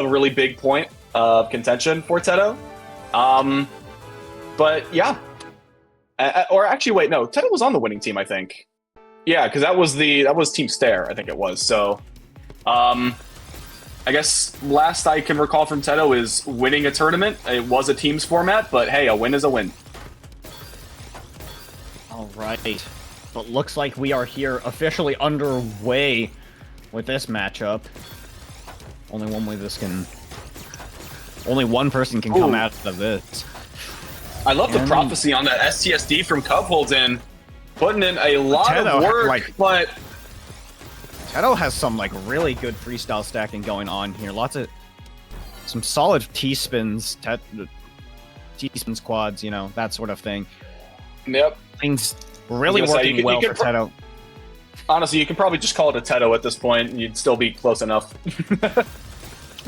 a really big point of contention for TETO. But yeah. Or actually, wait, no. TETO was on the winning team, I think. Yeah, because that was Team Stare, I think it was. So, I guess last I can recall from TETO is winning a tournament. It was a teams format, but hey, a win is a win. All right. But looks like we are here officially underway with this matchup. Only one person can come out of this. I love the prophecy on that STSD from COVE HOLDEN. Putting in a lot of work, but TETO has some really good freestyle stacking going on here. Some solid T-spins, T-spin quads, that sort of thing. Yep. Things really working well for TETO. Honestly, you can probably just call it a TETO at this point. You'd still be close enough.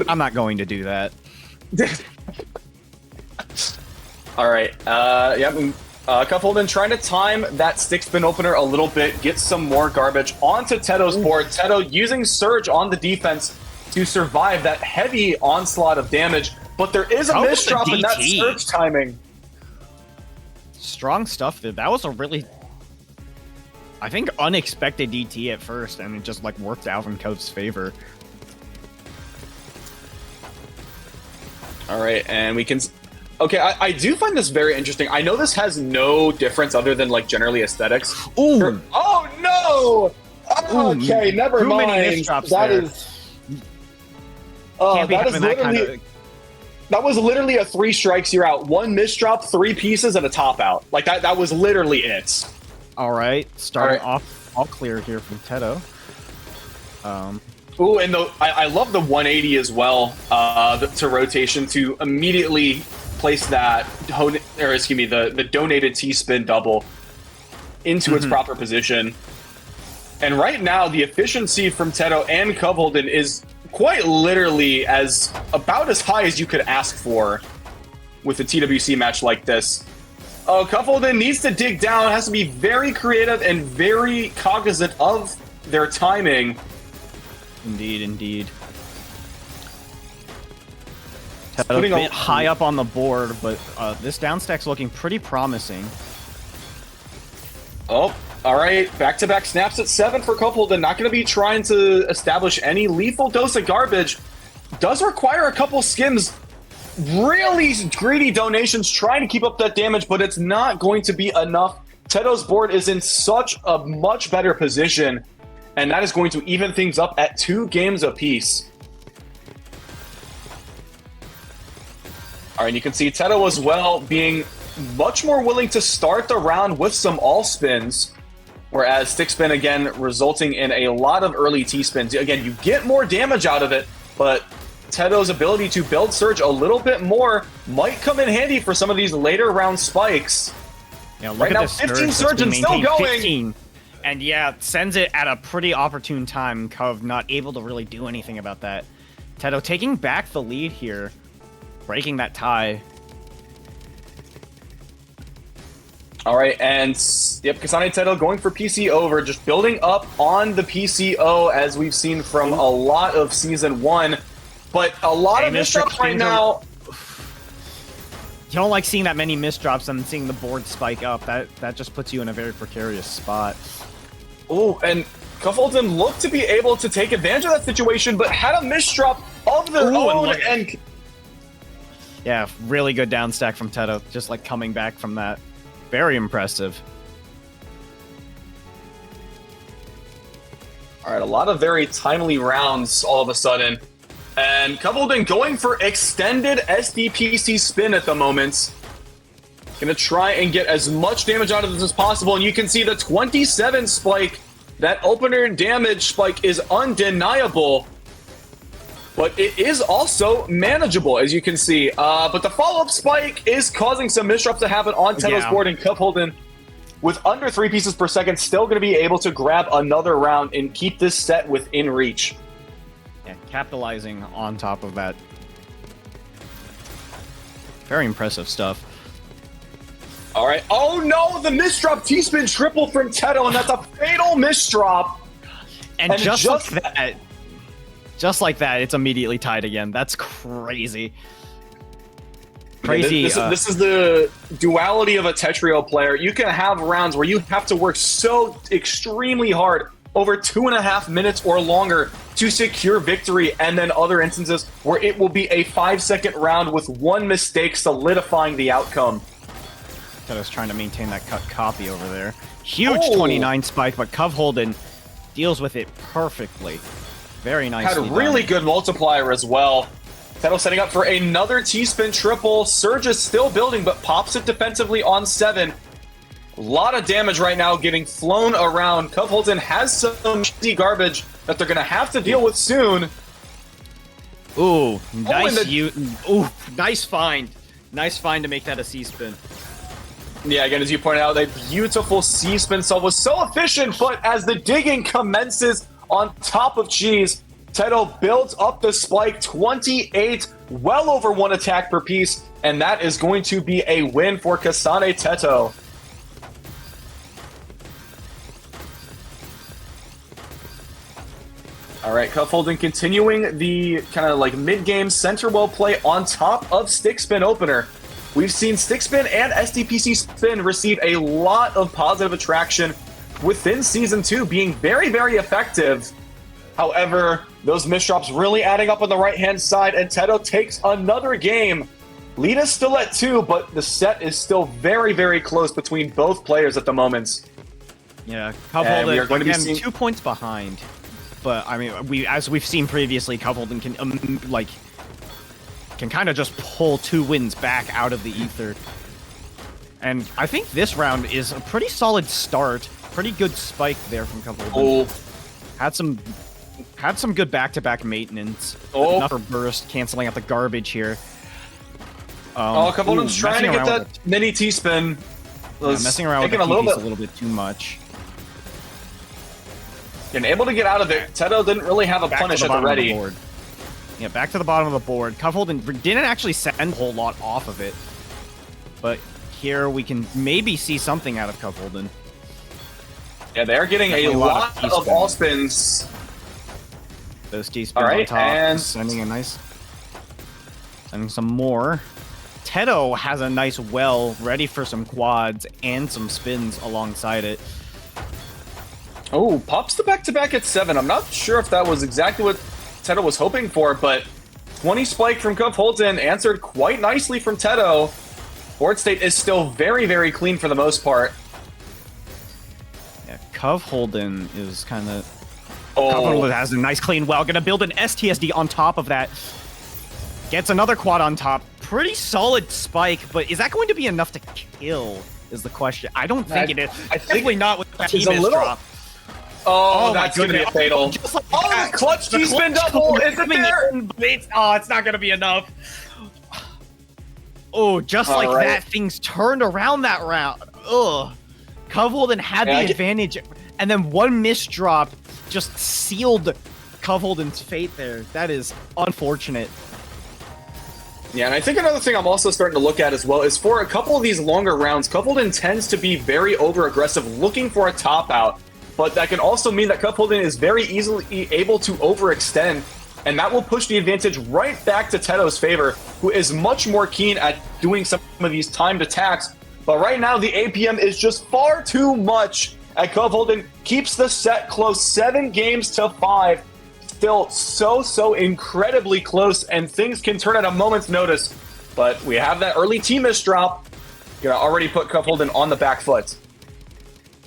I'm not going to do that. All right. COVE HOLDEN trying to time that stick spin opener a little bit, get some more garbage onto TETO's board. TETO using Surge on the defense to survive that heavy onslaught of damage, but there is a misdrop in that Surge timing. Strong stuff there. That was a really, I think, unexpected DT at first, and it just worked out in COVE's favor. All right, and we can... Okay, I do find this very interesting. I know this has no difference other than generally aesthetics. Ooh! Oh no! Okay, never mind. Many that is. That was literally a 3 strikes you're out. 1 misdrop, 3 pieces, and a top out. That was literally it. All right, starting off all clear here from TETO. Ooh, and I love the 180 as well. To rotation to immediately place that, the donated T-spin double into its proper position. And right now, the efficiency from TETO and COVE HOLDEN is quite literally about as high as you could ask for with a TWC match like this. COVE HOLDEN needs to dig down, has to be very creative and very cognizant of their timing. Indeed. Putting a bit high up on the board, but this down stack's looking pretty promising. Oh, all right. Back-to-back snaps at 7 for COVE HOLDEN. Not going to be trying to establish any lethal dose of garbage. Does require a couple skims. Really greedy donations trying to keep up that damage, but it's not going to be enough. TETO's board is in such a much better position, and that is going to even things up at 2 games apiece. All right, you can see TETO as well being much more willing to start the round with some all spins, whereas stick spin again resulting in a lot of early T spins. Again, you get more damage out of it, but TETO's ability to build Surge a little bit more might come in handy for some of these later round spikes. Yeah, look at now, this 15 Surge and still going. 15. And yeah, sends it at a pretty opportune time. COVE not able to really do anything about that. TETO taking back the lead here, breaking that tie. All right, and yep, KASANE TETO going for PC over, just building up on the PCO as we've seen from a lot of Season 1. But a lot of misdrops right now. You don't like seeing that many misdrops and seeing the board spike up. That just puts you in a very precarious spot. Oh, and COVE HOLDEN looked to be able to take advantage of that situation, but had a misdrop of their own. And yeah, really good down stack from TETO, just coming back from that. Very impressive. All right, a lot of very timely rounds all of a sudden. And COVE HOLDEN going for extended SDPC spin at the moment. Gonna try and get as much damage out of this as possible. And you can see the 27 spike, that opener damage spike is undeniable. But it is also manageable, as you can see. But the follow-up spike is causing some misdrops to happen on TETO's board, and COVE HOLDEN, with under 3 pieces per second, still going to be able to grab another round and keep this set within reach. Yeah, capitalizing on top of that. Very impressive stuff. All right. Oh, no! The misdrop T-spin triple from TETO, and that's a fatal misdrop. And just like that... Just like that, it's immediately tied again. That's crazy. Crazy. Yeah, this is the duality of a Tetrio player. You can have rounds where you have to work so extremely hard over 2.5 minutes or longer to secure victory, and then other instances where it will be a 5-second round with one mistake solidifying the outcome. I was trying to maintain that cut copy over there. Huge 29 spike, but COVE HOLDEN deals with it perfectly. Very nicely Had a really done. good multiplier as well. TETO setting up for another T-spin triple. Surge is still building, but pops it defensively on 7. A lot of damage right now getting flown around. COVE HOLDEN has some cheesy garbage that they're going to have to deal with soon. Ooh, nice Ooh, nice find. Nice find to make that a C-spin. Yeah, again, as you pointed out, a beautiful C-spin solve was so efficient, but as the digging commences on top of cheese, TETO builds up the spike, 28, well over 1 attack per piece, and that is going to be a win for KASANE TETO. All right, COVE HOLDEN continuing the kind of like mid-game center well play on top of stick spin opener. We've seen stick spin and SDPC spin receive a lot of positive attraction within Season 2, being very, very effective. However, those misdrops really adding up on the right-hand side, and TETO takes another game. Lead is still at 2, but the set is still very, very close between both players at the moment. Yeah, COVE HOLDEN, going to again, be seeing 2 points behind. But, I mean, as we've seen previously, COVE HOLDEN can, can kind of just pull 2 wins back out of the ether. And I think this round is a pretty solid start. Pretty good spike there from COVE HOLDEN. Had some good back-to-back maintenance. Enough for burst, canceling out the garbage here. COVE HOLDEN's trying to get that mini T-spin. Yeah, messing around with the a little bit too much. And able to get out of it. TETO didn't really have a punish at the ready. Yeah, back to the bottom of the board. COVE HOLDEN didn't actually send a whole lot off of it. But here we can maybe see something out of COVE HOLDEN. Yeah, they're getting a lot of all spins. Those T-spins on top, and sending some more. TETO has a nice well ready for some quads and some spins alongside it. Oh, pops the back-to-back at 7. I'm not sure if that was exactly what TETO was hoping for, but 20 spike from COVE HOLDEN answered quite nicely from TETO. Board state is still very, very clean for the most part. Yeah, COVE HOLDEN is kind of... COVE HOLDEN has a nice clean well. Gonna build an STSD on top of that. Gets another quad on top. Pretty solid spike, but is that going to be enough to kill, is the question. I don't think it is. Definitely not with the T-miss drop. Oh, that's going to be a fatal. Like the clutch T-spin double! Is it there? It's not going to be enough. Oh, just like that, things turned around that round. Ugh. COVE HOLDEN had the advantage, and then one misdrop just sealed COVE HOLDEN's fate there. That is unfortunate. Yeah, and I think another thing I'm also starting to look at as well is for a couple of these longer rounds, COVE HOLDEN tends to be very over-aggressive, looking for a top-out. But that can also mean that COVE HOLDEN is very easily able to overextend, and that will push the advantage right back to TETO's favor, who is much more keen at doing some of these timed attacks. But right now, the APM is just far too much, and COVE HOLDEN keeps the set close, 7 games to 5. Still so incredibly close, and things can turn at a moment's notice. But we have that early T-miss drop. Gonna already put COVE HOLDEN on the back foot.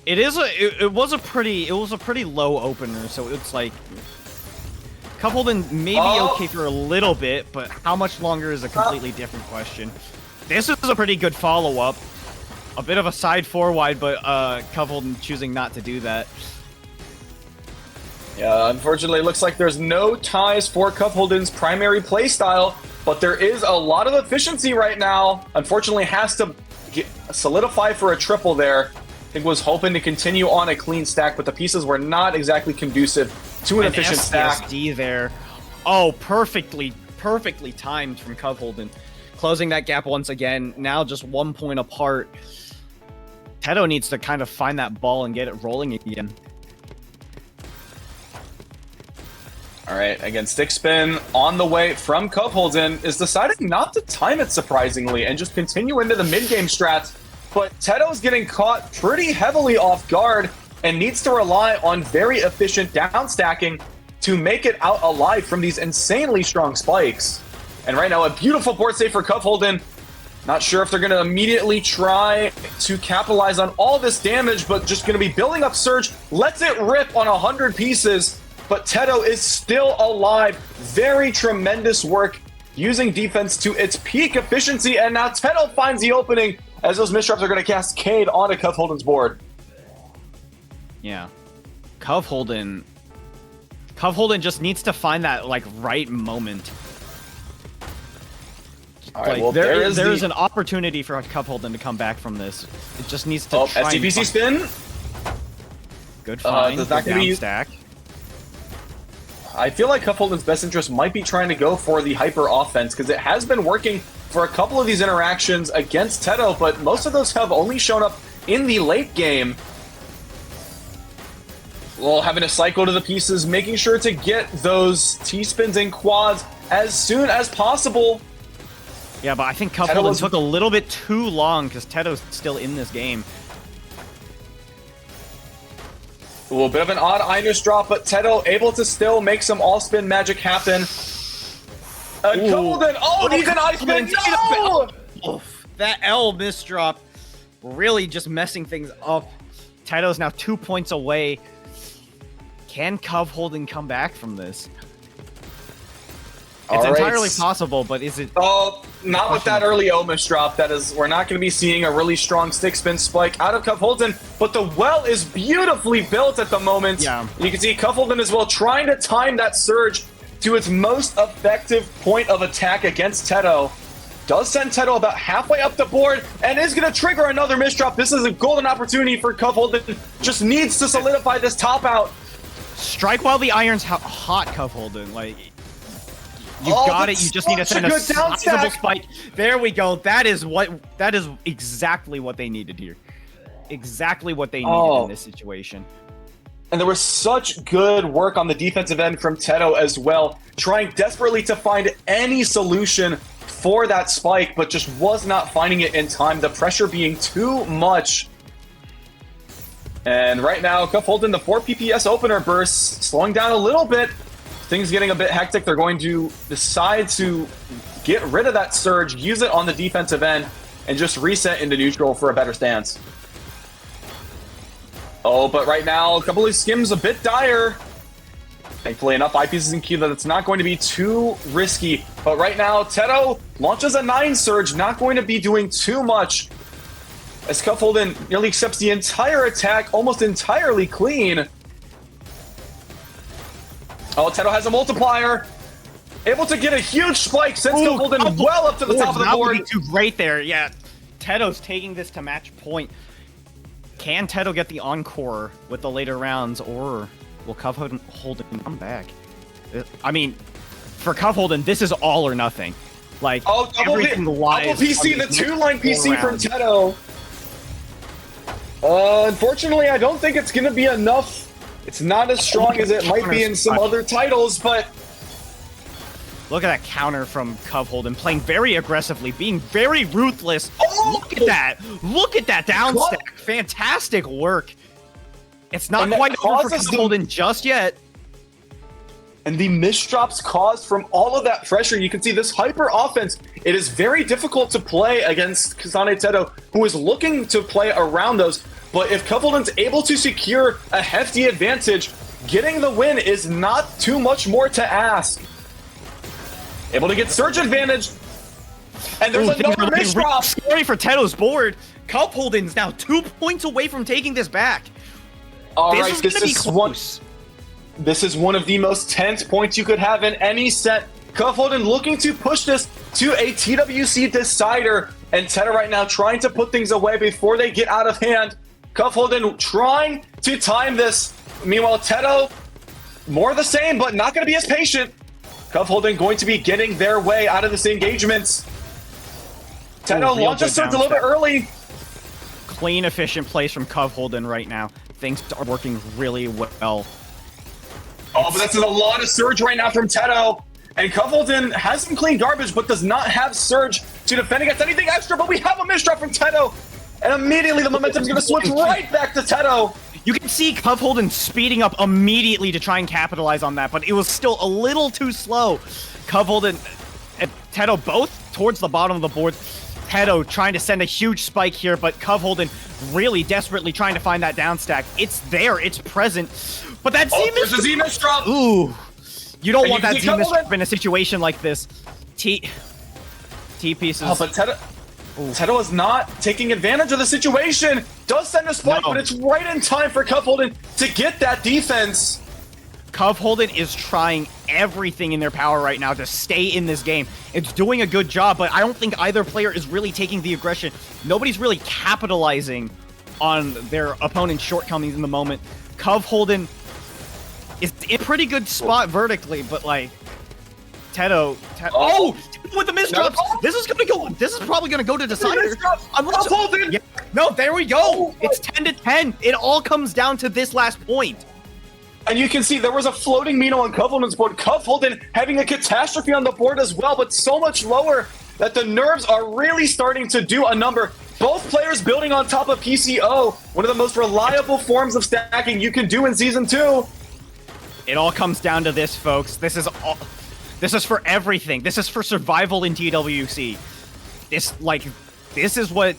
It was a pretty low opener, so it's like COVE HOLDEN may be okay for a little bit, but how much longer is a completely different question. This is a pretty good follow-up. A bit of a side 4-wide, but COVE HOLDEN choosing not to do that. Yeah, unfortunately, it looks like there's no ties for COVE HOLDEN's primary playstyle, but there is a lot of efficiency right now. Unfortunately, has to solidify for a triple there. I think was hoping to continue on a clean stack, but the pieces were not exactly conducive to an efficient stack. STSD there. Oh, perfectly timed from COVE HOLDEN. Closing that gap once again. Now just 1 point apart. TETO needs to kind of find that ball and get it rolling again. All Alright, again, stick spin on the way from COVE HOLDEN is deciding not to time it surprisingly and just continue into the mid-game strats. But TETO's getting caught pretty heavily off guard and needs to rely on very efficient down stacking to make it out alive from these insanely strong spikes. And right now, a beautiful board save for COVE HOLDEN. Not sure if they're going to immediately try to capitalize on all this damage, but just going to be building up Surge. Lets it rip on 100 pieces, but TETO is still alive. Very tremendous work using defense to its peak efficiency, and now TETO finds the opening as those misdrops are going to cascade onto COVE HOLDEN's board. Yeah. COVE HOLDEN just needs to find that, like, right moment. All right, like, well, there is an opportunity for COVE HOLDEN to come back from this. It just needs to try SDPC and spin. Good find. Does that down stack. I feel like COVE HOLDEN's best interest might be trying to go for the hyper offense because it has been working for a couple of these interactions against TETO, but most of those have only shown up in the late game. Well, having to cycle to the pieces, making sure to get those T-spins and quads as soon as possible. Yeah, but I think COVE HOLDEN took a little bit too long because TETO's still in this game. A little bit of an odd Inus drop, but TETO able to still make some all-spin magic happen. COVE HOLDEN, he's an ice spin, no! Oof, that L misdrop really just messing things up. TETO's now 2 points away. Can COVE HOLDEN come back from this? It's entirely possible, but is it... Oh, not with that early Omish drop. That is, we're not going to be seeing a really strong stick spin spike out of COVE HOLDEN, but the well is beautifully built at the moment. Yeah. You can see COVE HOLDEN as well trying to time that surge to its most effective point of attack against TETO. Does send TETO about halfway up the board and is going to trigger another misdrop. This is a golden opportunity for COVE HOLDEN. Just needs to solidify this top out. Strike while the iron's hot, COVE HOLDEN. Like... You've got it. You just need to send a sizable spike. There we go. That is exactly what they needed here. Exactly what they needed in this situation. And there was such good work on the defensive end from TETO as well, trying desperately to find any solution for that spike, but just was not finding it in time. The pressure being too much. And right now, COVE HOLDEN, the 4 PPS opener burst, slowing down a little bit. Things getting a bit hectic. They're going to decide to get rid of that surge, use it on the defensive end, and just reset into neutral for a better stance. Oh, but right now, a couple of skims a bit dire. Thankfully, enough eyepieces in queue that it's not going to be too risky. But right now, TETO launches a 9 surge, not going to be doing too much. As COVE HOLDEN nearly accepts the entire attack, almost entirely clean. Oh, TETO has a multiplier. Able to get a huge spike, sends COVE HOLDEN well up to the top of the board. That would be too great there. Yeah, TETO's taking this to match point. Can TETO get the encore with the later rounds, or will COVE HOLDEN come back? I mean, for COVE HOLDEN, this is all or nothing. Like, double PC, the 2-line PC from TETO. Unfortunately, I don't think it's going to be enough. It's not as strong as it might be in some other titles, but... Look at that counter from COVE HOLDEN, playing very aggressively, being very ruthless. Look at that! Look at that down stack! Fantastic work! It's not quite over for COVE HOLDEN just yet. And the misdrops caused from all of that pressure, you can see this hyper offense. It is very difficult to play against KASANE TETO, who is looking to play around those. But if COVE HOLDEN's able to secure a hefty advantage, getting the win is not too much more to ask. Able to get surge advantage. And there's another misdrop. Scary for TETO's board. COVE HOLDEN's now 2 points away from taking this back. Alright, this is one of the most tense points you could have in any set. COVE HOLDEN looking to push this to a TWC decider. And TETO right now trying to put things away before they get out of hand. COVE HOLDEN trying to time this. Meanwhile, TETO, more the same, but not going to be as patient. COVE HOLDEN going to be getting their way out of this engagement. TETO launches surge a little bit early. Clean, efficient plays from COVE HOLDEN right now. Things are working really well. Oh, but that's a lot of surge right now from TETO. And HOLDEN has some clean garbage, but does not have surge to defend against anything extra. But we have a misdrop from TETO. And immediately the momentum's going to switch right back to TETO. You can see HOLDEN speeding up immediately to try and capitalize on that, but it was still a little too slow. HOLDEN and TETO both towards the bottom of the board. TETO trying to send a huge spike here, but HOLDEN really desperately trying to find that down stack. It's there, it's present, but that Z misdrop. Ooh, you don't want that Z misdrop in a situation like this. T pieces. Oh, but TETO is not taking advantage of the situation. Does send a spike, but it's right in time for HOLDEN to get that defense. HOLDEN is trying everything in their power right now to stay in this game. It's doing a good job, but I don't think either player is really taking the aggression. Nobody's really capitalizing on their opponent's shortcomings in the moment. HOLDEN is in a pretty good spot vertically, but like TETO oh, with the misdrops. This is probably gonna go to decider. HOLDEN. Yeah, no, there we go. It's 10-10. It all comes down to this last point. And you can see there was a floating Mino on HOLDEN's board. HOLDEN having a catastrophe on the board as well, but so much lower that the nerves are really starting to do a number. Both players building on top of PCO, one of the most reliable forms of stacking you can do in Season 2. It all comes down to this, folks. This is for everything. This is for survival in TWC. This is what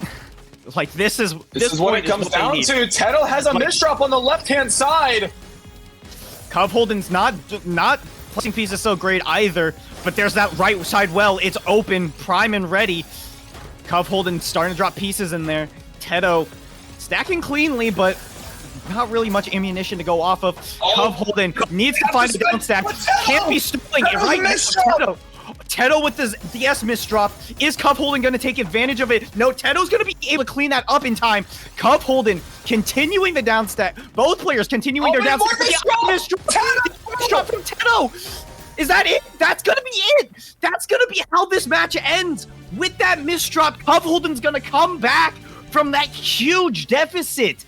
it comes down to. TETO has a misdrop on the left-hand side. HOLDEN's not placing pieces so great either, but there's that right side well. It's open, prime and ready. HOLDEN starting to drop pieces in there. TETO stacking cleanly, but not really much ammunition to go off of. HOLDEN needs to find a down stack. Can't be stalling it right now. TETO with the DS misdrop. Is HOLDEN going to take advantage of it? No, TETO's going to be able to clean that up in time. HOLDEN continuing the down stack. Both players continuing their down stack. Misdrop from TETO. Is that it? That's going to be it. That's going to be how this match ends. With that misdrop, HOLDEN's going to come back from that huge deficit.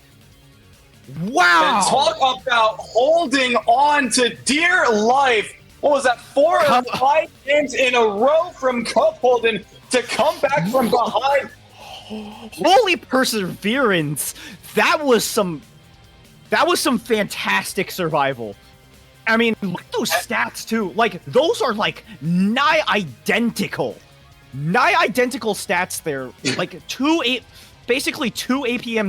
Wow. And talk about holding on to dear life. What was that, 4 or 5 games in a row from HOLDEN to come back from behind? Holy perseverance. That was some fantastic survival. I mean, look at those stats too. Like, those are like nigh identical stats there. Like basically 2 APM